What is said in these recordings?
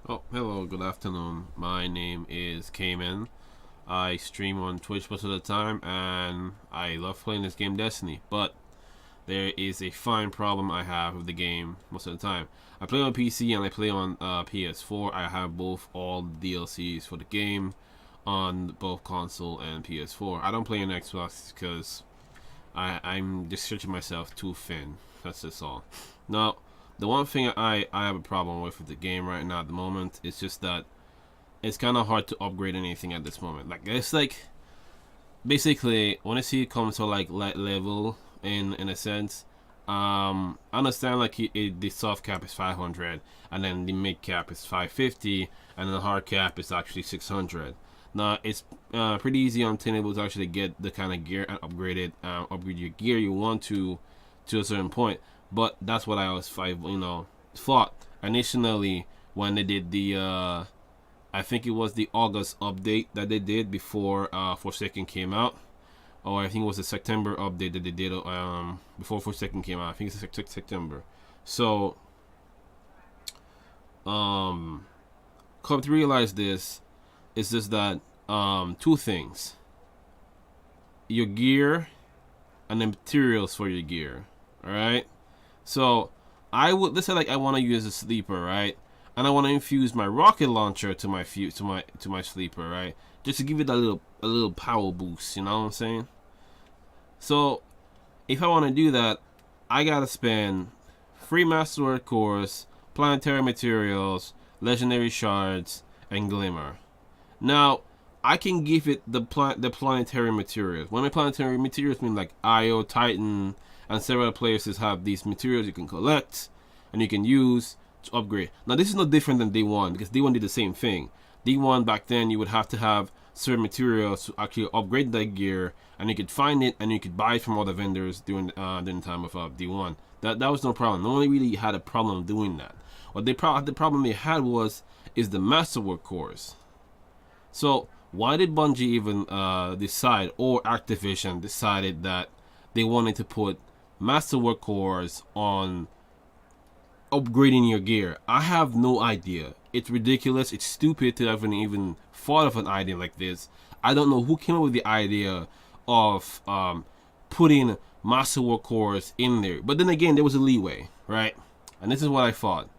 Oh, hello, good afternoon. My name is Cayman. I stream on Twitch most of the time and I love playing this game Destiny, but there is a fine problem I have with the game most of the time. I play on PC and I play on PS4. I have both all DLCs for the game on both console and PS4. I don't play on Xbox because I'm just stretching myself too thin. That's just all. Now, the one thing I have a problem with the game right now at the moment is just that it's kind of hard to upgrade anything at this moment. Like it's like basically when I see it comes to like level in a sense. I understand like the soft cap is 500 and then the mid cap is 550 and then the hard cap is actually 600. Now it's pretty easy on Tenable to actually get the kind of gear and upgrade your gear you want to a certain point. But that's what I always thought initially when they did the I think it was the August update that they did before Forsaken came out, or I think it was the September update that they did before Forsaken came out. I think it's September. So come to realize this is just that two things: your gear and the materials for your gear. All right. So let's say like I want to use a sleeper, right? And I want to infuse my rocket launcher to my sleeper, right? Just to give it a little power boost, you know what I'm saying? So if I want to do that, I gotta spend free masterwork cores, planetary materials, legendary shards, and glimmer. Now I can give it the planetary materials. When the planetary materials mean like Io, Titan, and several places have these materials you can collect and you can use to upgrade. Now this is no different than Day 1 because Day 1 did the same thing. Day 1 back then you would have to have certain materials to actually upgrade that gear, and you could find it and you could buy it from other vendors during the time of Day 1. That was no problem. No one really had a problem doing that. What the problem they had is the masterwork cores. So why did Bungie even decide, or Activision decided that they wanted to put masterwork cores on upgrading your gear? I have no idea. It's ridiculous. It's stupid to have even thought of an idea like this. I don't know who came up with the idea of putting masterwork cores in there. But then again, there was a leeway, right? And this is what I thought.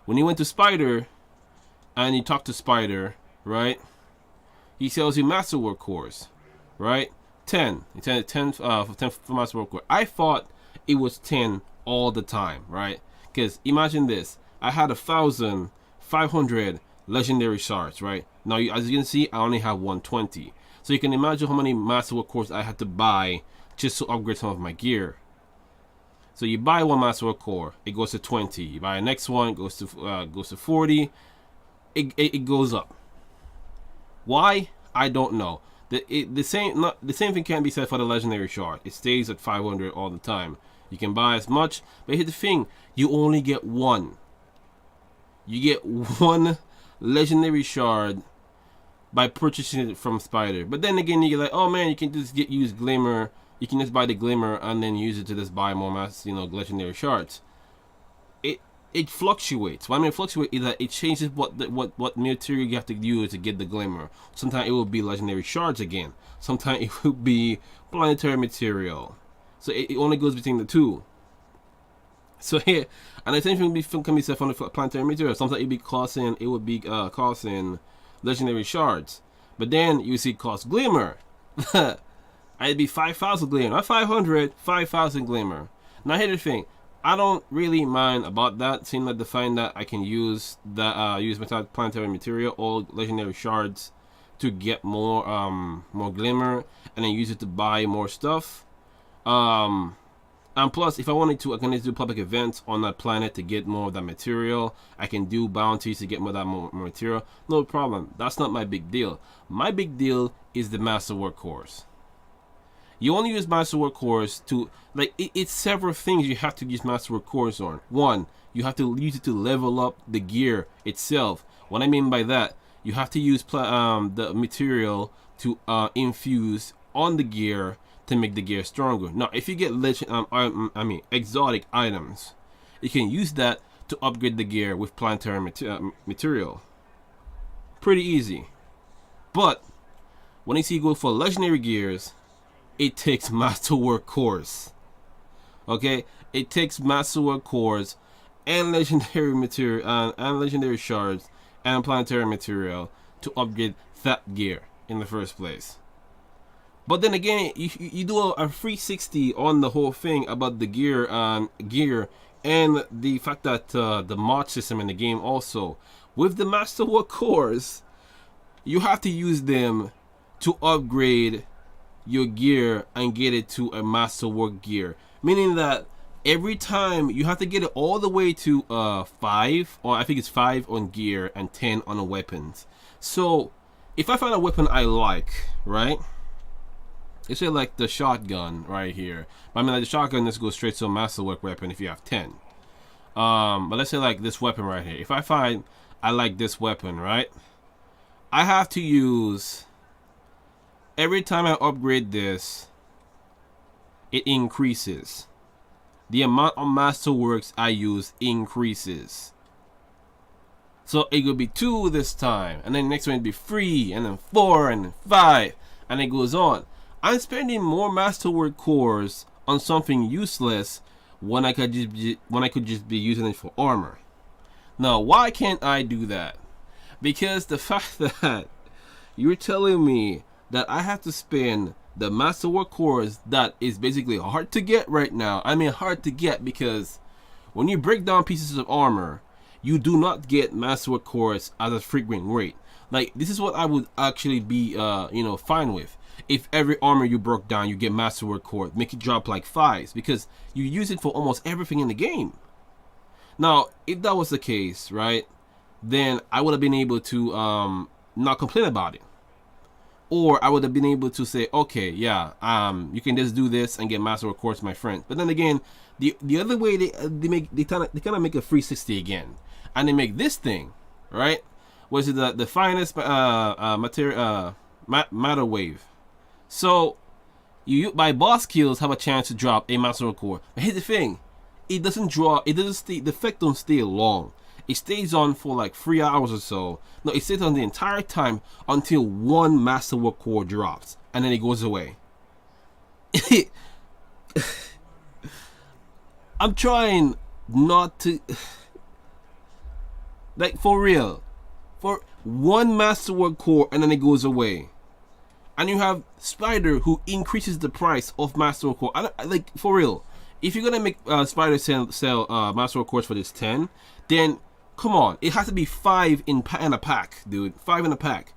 When you went to Spider and you talked to Spider, right? He sells you masterwork cores, right? 10. He said 10 for masterwork core. I thought it was 10 all the time, right? Because imagine this: I had 1,500 legendary shards, right? Now, as you can see, I only have 120. So you can imagine how many masterwork cores I had to buy just to upgrade some of my gear. So you buy one masterwork core, it goes to 20. You buy the next one, it goes to 40. It goes up. Why? I don't know. The same thing can't be said for the legendary shard. It stays at 500 all the time. You can buy as much, but here's the thing: you only get one. You get one legendary shard by purchasing it from Spider. But then again, you're like, oh man, you can just use glimmer. You can just buy the glimmer and then use it to just buy more legendary shards. It fluctuates. What I mean fluctuate is that it changes what material you have to use to get the glimmer. Sometimes it will be legendary shards again. Sometimes it will be planetary material. So it only goes between the two. So here, and the same thing can be said from the planetary material. Sometimes it would be costing legendary shards, but then you see cost glimmer. It'd be 5,000 glimmer, not 500, 5,000 glimmer. Now here's the thing: I don't really mind about that. Seeing that the find that I can use planetary material or legendary shards to get more glimmer, and then use it to buy more stuff. And plus, if I wanted to, I can just do public events on that planet to get more of that material. I can do bounties to get more material. No problem. That's not my big deal. My big deal is the masterwork cores. You only use masterwork cores to, like, it's several things you have to use masterwork cores on. One, you have to use it to level up the gear itself. What I mean by that, you have to use the material to infuse on the gear to make the gear stronger. Now, if you get exotic items, you can use that to upgrade the gear with planetary material. Pretty easy. But when you see you go for legendary gears, it takes masterwork cores. Okay, it takes masterwork cores and legendary material and legendary shards and planetary material to upgrade that gear in the first place. But then again, you do a 360 on the whole thing about the gear and the fact that the mod system in the game also with the masterwork cores, you have to use them to upgrade your gear and get it to a masterwork gear, meaning that every time you have to get it all the way to 5, or I think it's 5 on gear and 10 on the weapons. So if I find a weapon I like, right, let's say like the shotgun right here, I mean like the shotgun, just goes straight to a masterwork weapon if you have 10. But let's say like this weapon right here, if I find I like this weapon, right, I have to use, every time I upgrade this, it increases. The amount of masterworks I use increases. So it could be 2 this time, and then next one would be 3, and then 4, and then 5, and it goes on. I'm spending more masterwork cores on something useless when I could just be using it for armor. Now, why can't I do that? Because the fact that you're telling me that I have to spend the masterwork cores that is basically hard to get right now. I mean hard to get because when you break down pieces of armor, you do not get masterwork cores at a frequent rate. Like, this is what I would actually be fine with. If every armor you broke down, you get masterwork core, make it drop like 5s, because you use it for almost everything in the game. Now, if that was the case, right, then I would have been able to not complain about it. Or I would have been able to say, okay, yeah, you can just do this and get masterwork cores, my friend. But then again, the other way they kind of make a 360 again, and they make this thing, right? Was it the finest matter wave? So you by boss kills have a chance to drop a masterwork core. But here's the thing, it doesn't draw. It doesn't stay. The effect don't stay long. It stays on for like 3 hours or so. No, it stays on the entire time until one masterwork core drops, and then it goes away. I'm trying not to, like, for real, for one masterwork core and then it goes away. And you have Spider who increases the price of masterwork core. Like, for real, if you're gonna make Spider sell masterwork cores for this 10, then come on, it has to be 5 in a pack, dude. 5 in a pack.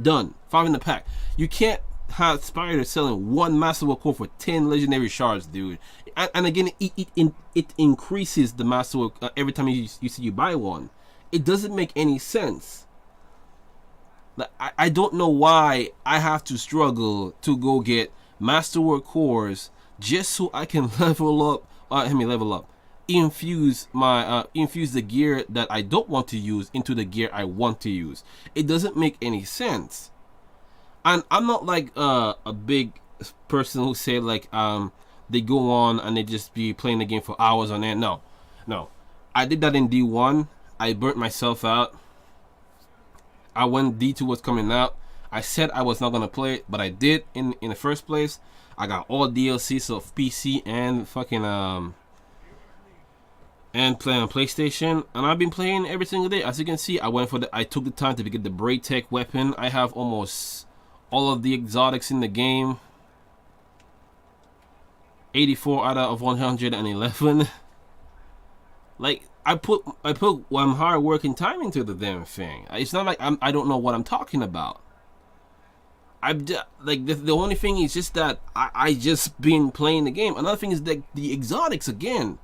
Done. 5 in the pack. You can't have Spider selling one masterwork core for 10 legendary shards, dude. And again, it increases the masterwork every time you see you buy one. It doesn't make any sense. Like, I don't know why I have to struggle to go get masterwork cores just so I can level up. Infuse the gear that I don't want to use into the gear I want to use. It doesn't make any sense. And I'm not like a big person who say like they go on and they just be playing the game for hours on end. No. I did that in D1. I burnt myself out. When D2 was coming out, I said I was not gonna play it, but I did in the first place. I got all DLCs of PC and fucking and play on PlayStation, and I've been playing every single day. As you can see, I took the time to get the Braid Tech weapon. I have almost all of the exotics in the game. 84 out of 111. Like, I put hard work and time into the damn thing. It's not like I don't know what I'm talking about. The only thing is just that I just been playing the game. Another thing is that the exotics again.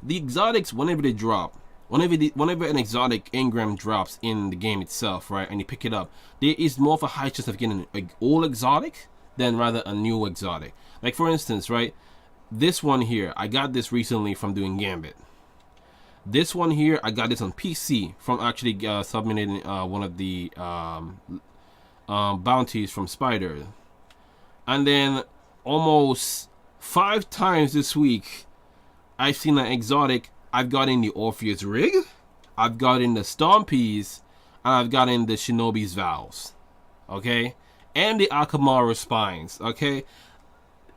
The exotics, whenever they drop, whenever an exotic engram drops in the game itself, right, and you pick it up, there is more of a high chance of getting an old exotic than rather a new exotic. Like, for instance, right, this one here, I got this recently from doing Gambit. This one here, I got this on PC from actually submitting one of the bounties from Spider. And then almost 5 times this week, I've seen an exotic. I've got in the Orpheus rig, I've got in the Stompies, and I've gotten the Shinobi's Vows, okay, and the Akamaru Spines, okay.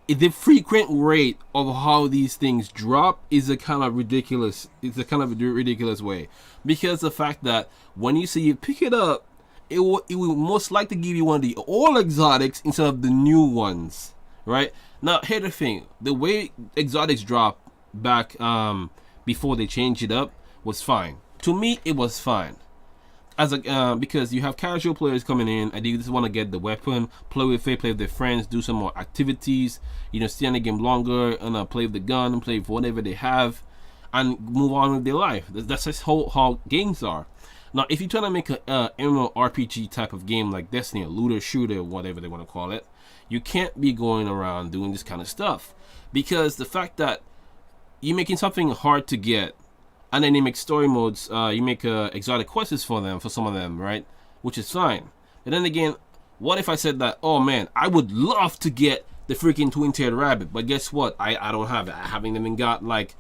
The frequent rate of how these things drop is a kind of ridiculous. It's a kind of a ridiculous way, because the fact that when you say you pick it up, it will most likely give you one of the all exotics instead of the new ones, right? Now, here's the thing: the way exotics drop back before they changed it up was fine. To me, it was fine. As a because you have casual players coming in and they just want to get the weapon, play with it, play with their friends, do some more activities, stay in the game longer, and play with the gun and play with whatever they have, and move on with their life. That's just how games are. Now, if you're trying to make a MMORPG type of game like Destiny, a looter shooter, whatever they want to call it, you can't be going around doing this kind of stuff, because the fact that you're making something hard to get, and then you make story modes, you make exotic quests for some of them, right? Which is fine. And then again, what if I said that, oh man, I would love to get the freaking twin-tailed rabbit, but guess what? I don't have it. I haven't even got like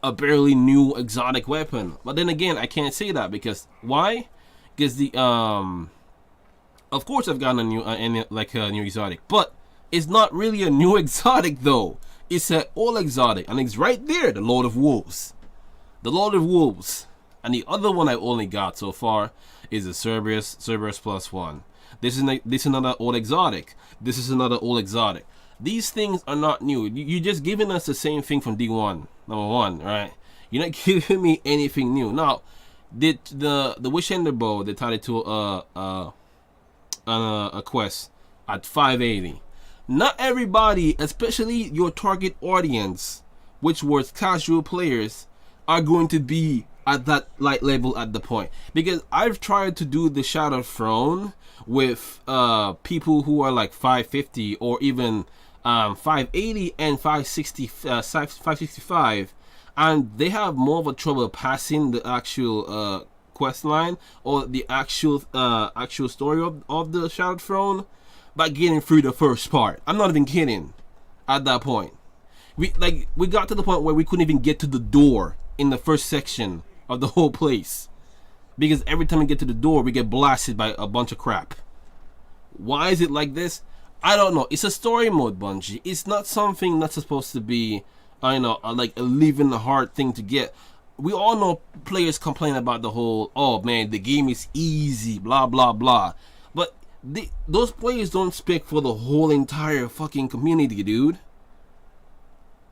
a barely new exotic weapon. But then again, I can't say that, because why? Because the of course I've gotten a new new exotic, but it's not really a new exotic though. It's an all exotic, and it's right there, the Lord of Wolves. The Lord of Wolves. And the other one I only got so far is the Cerberus +1. This is another all exotic. This is another all exotic. These things are not new. You're just giving us the same thing from D1, number one, right? You're not giving me anything new. Now, the Wish Ender Bow, they tied it to a quest at 580. Not everybody, especially your target audience, which was casual players, are going to be at that light level at the point. Because I've tried to do the Shattered Throne with people who are like 550 or even 580 and 565, and they have more of a trouble passing the actual quest line or the actual story of the Shattered Throne by getting through the first part. I'm not even kidding. At that point, we got to the point where we couldn't even get to the door in the first section of the whole place, because every time we get to the door, we get blasted by a bunch of crap. Why is it like this? I don't know. It's a story mode, Bungie. It's not something that's supposed to be, like a living hard thing to get. We all know players complain about the whole, oh man, the game is easy, blah blah blah. But those players don't speak for the whole entire fucking community, dude.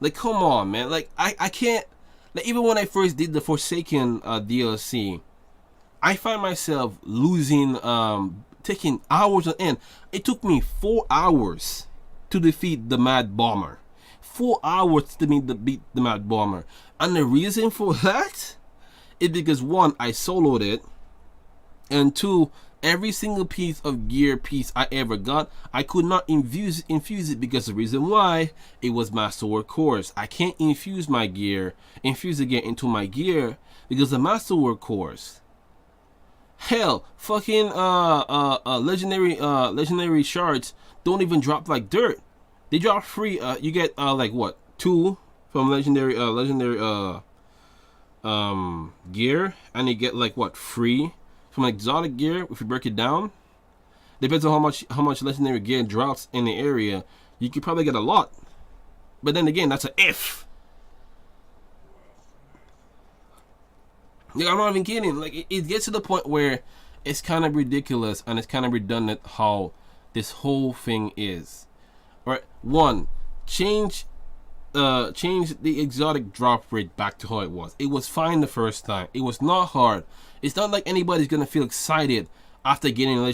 Like, come on, man. Like, I can't. Like, even when I first did the Forsaken DLC, I find myself losing, taking hours on end. It took me 4 hours to defeat the Mad Bomber. 4 hours to beat the Mad Bomber. And the reason for that is because, one, I soloed it, and two, every single piece of gear I ever got, I could not infuse it, because the reason why, it was Masterwork cores. I can't infuse the gear into my gear because the Masterwork cores. Hell, fucking legendary shards don't even drop like dirt. They drop free. You get like what, 2 from legendary gear, and you get like what, 3 from exotic gear. If you break it down, depends on how much legendary gear drops in the area. You could probably get a lot, but then again, that's an if. Like, I'm not even kidding. Like, it gets to the point where it's kind of ridiculous and it's kind of redundant how this whole thing is. Right? One, change the exotic drop rate back to how it was. It was fine the first time. It was not hard. It's not like anybody's gonna feel excited after getting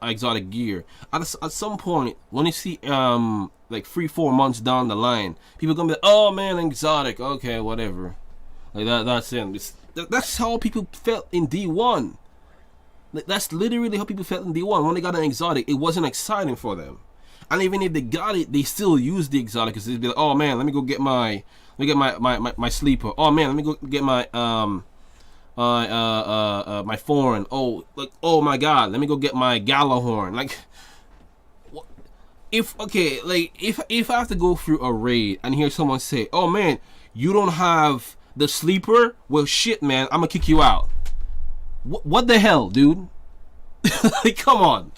exotic gear. At some point, when you see like 3-4 months down the line, people gonna be like, oh man, exotic, okay, whatever. Like that's it. That's how people felt in D1. Like, that's literally how people felt in D1. When they got an exotic, it wasn't exciting for them. And even if they got it, they still use the exotic, because they'd be like, oh man, let me go get my sleeper. Oh man, let me go get my my foreign. Oh, like, oh my god, let me go get my Galahorn. Like, if I have to go through a raid and hear someone say, oh man, you don't have the sleeper, well shit man, I'm gonna kick you out. What the hell, dude? Like, come on.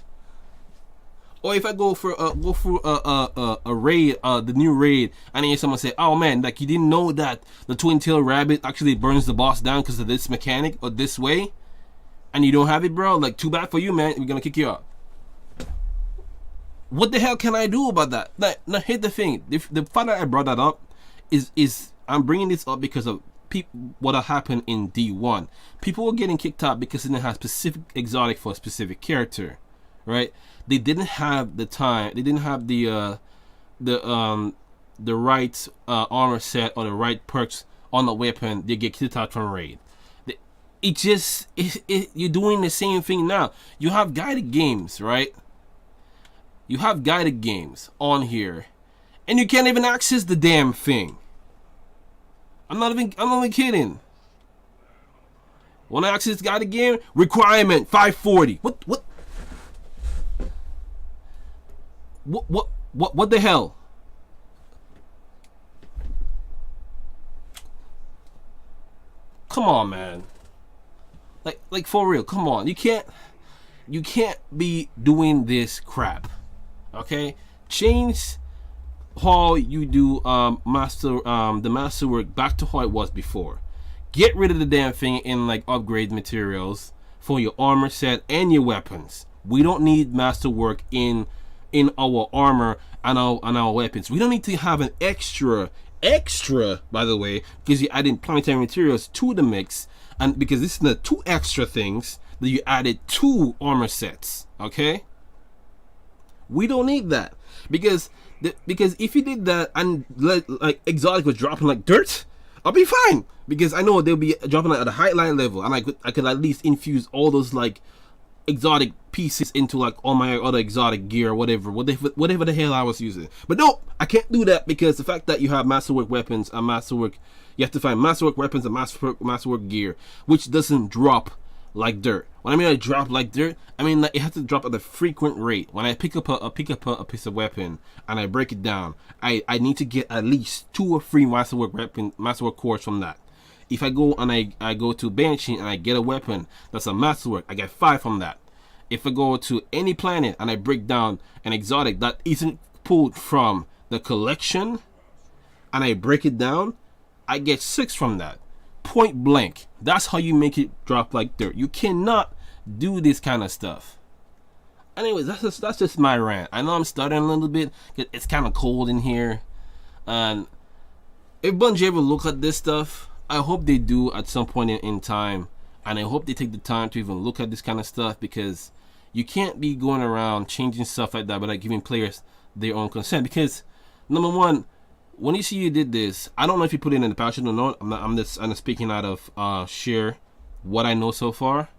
Or if I go for a raid, the new raid, and then someone say, "Oh man, like you didn't know that the twin tail rabbit actually burns the boss down because of this mechanic or this way," and you don't have it, bro. Like, too bad for you, man. We're gonna kick you out. What the hell can I do about that? Like, now here's the thing. The fact that I brought that up is I'm bringing this up because of what happened in D1. People were getting kicked out because they didn't have specific exotic for a specific character, right? They didn't have the time. They didn't have the right armor set or the right perks on the weapon. They get kicked out from raid. It just you're doing the same thing now. You have guided games, right? You have guided games on here, and you can't even access the damn thing. I'm not even kidding. When I access guided game, requirement 540. What the hell? Come on, man. Like for real, come on. You can't be doing this crap. Okay? Change how you do the masterwork back to how it was before. Get rid of the damn thing and like upgrade materials for your armor set and your weapons. We don't need masterwork in our armor and our weapons. We don't need to have an extra, by the way, because you added planetary materials to the mix, and because this is the 2 extra things that you added 2 armor sets. Okay, we don't need that because if you did that and like exotic was dropping like dirt, I'll be fine because I know they'll be dropping at a highlight level, and I could at least infuse all those like exotic pieces into like all my other exotic gear or whatever the hell I was using. But no, I can't do that because the fact that you have masterwork weapons and masterwork, you have to find masterwork weapons and masterwork gear, which doesn't drop like dirt. When I mean I drop like dirt, I mean like it has to drop at a frequent rate. When I pick up a piece of weapon and I break it down, I need to get at least 2 or 3 masterwork cores from that. If I go and I go to Banshee and I get a weapon that's a masterwork, I get 5 from that. If I go to any planet and I break down an exotic that isn't pulled from the collection and I break it down, I get 6 from that. Point blank. That's how you make it drop like dirt. You cannot do this kind of stuff. Anyways, that's just my rant. I know I'm stuttering a little bit. It's kind of cold in here, and if Bungie ever look at this stuff, I hope they do at some point in time, and I hope they take the time to even look at this kind of stuff, because you can't be going around changing stuff like that without giving players their own consent. Because number one, when you see you did this, I don't know if you put it in the patch or not. I'm just speaking out of share what I know so far.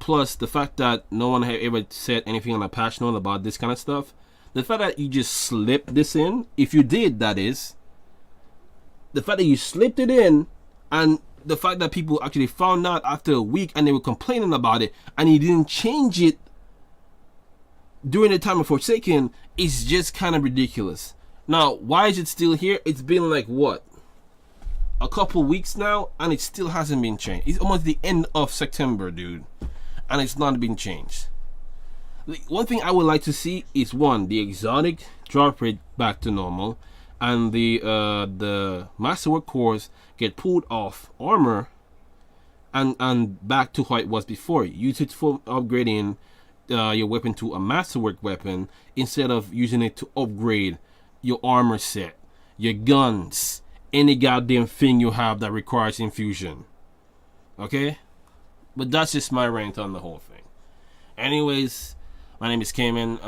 Plus the fact that no one had ever said anything on the patch note about this kind of stuff. The fact that you just slipped this in, if you did, that is. The fact that you slipped it in, and the fact that people actually found out after a week and they were complaining about it, and you didn't change it during the time of Forsaken, is just kind of ridiculous. Now, why is it still here? It's been like what? A couple weeks now, and it still hasn't been changed. It's almost the end of September, dude, and it's not been changed. One thing I would like to see is, one, the exotic drop rate back to normal, and the masterwork cores get pulled off armor and back to how it was before. Use it for upgrading your weapon to a masterwork weapon instead of using it to upgrade your armor set, your guns, any goddamn thing you have that requires infusion. Okay? But that's just my rant on the whole thing. Anyways, my name is Cayman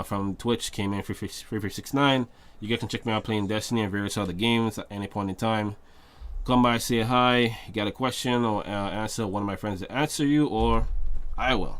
from Twitch, Cayman3369. You guys can check me out playing Destiny and various other games at any point in time. Come by, say hi. You got a question or answer, one of my friends will answer you, or I will.